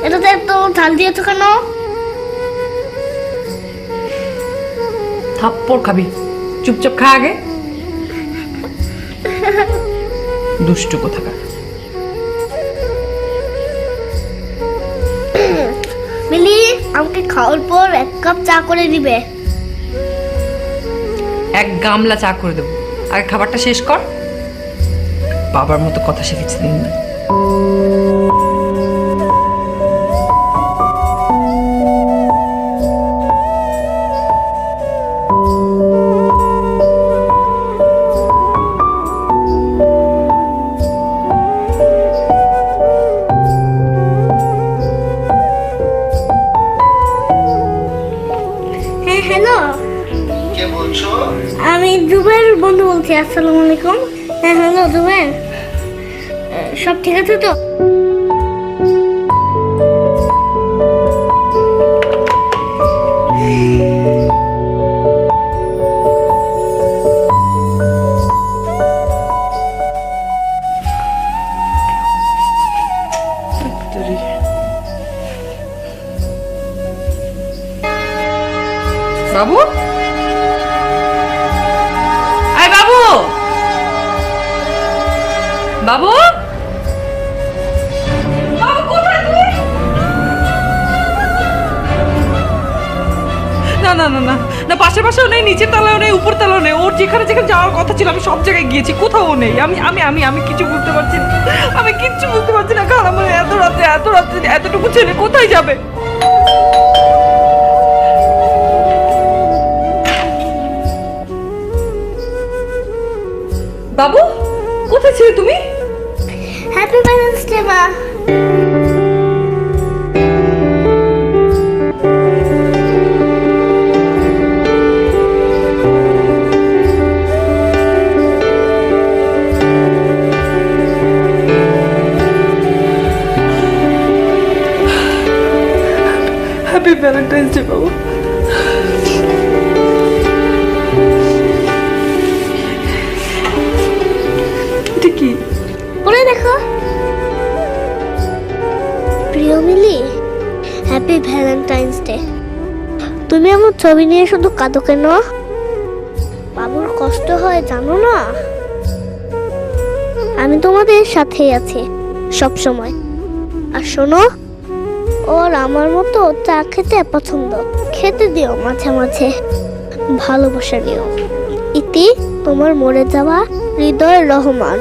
এটাতে এত ঝাল দিয়েছো কেন? থাপ্পড় খাবি, চুপচাপ খা আগে। দুষ্টু কোথাকার। মিলি, আমাকে খাওয়ার পর 1 কাপ চা করে দিবে। 1 গামলা চা করে দেবো, আগে খাবারটা শেষ কর। বাবার মতো কথা শিখেছি দিন না। হ্যাঁ, হ্যালো, কে বলছো? আমি জুবের বন্ধু বলছি। আসসালামু আলাইকুম। হ্যাঁ, হ্যালো জুবের, সব ঠিক আছে তো? বাবু, আয় বাবু, বাবু, বাবু কোথায় তুই? না না না না না, পাশের পাশেও নেই, নিচের তলাও নেই, উপর তলাও নেই। ওর যেখানে যেখানে যাওয়ার কথা ছিল আমি সব জায়গায় গিয়েছি, কোথাও নেই। আমি আমি আমি আমি কিছু বুঝতে পারছি না, আমি কিচ্ছু বুঝতে পারছি না। কারণ আমার এত রাতে এতটুকু ছেলে কোথায় যাবে? বাবু, কোথায় ছিলে তুমি? হ্যাপি ভ্যালেন্টাইন্স ডে মা। হ্যাপি ভ্যালেন্টাইন্স ডে বাবু। এটা কি? পরে দেখো। প্রিয় মিলি, হ্যাপি ভ্যালেন্টাইন্স ডে। তুমি আমার ছবি নিয়ে শুধু কাঁদো কেন? বাবুর কষ্ট হয় জানো না? আমি তোমাদের সাথেই আছি সব সময়। আর শোনো, ওর আমার মতো চা খেতে পছন্দ, খেতে দিও মাঝে মাঝে, ভালোবাসা নিও। ইতি, তোমার মরে যাওয়া হৃদয় রহমান।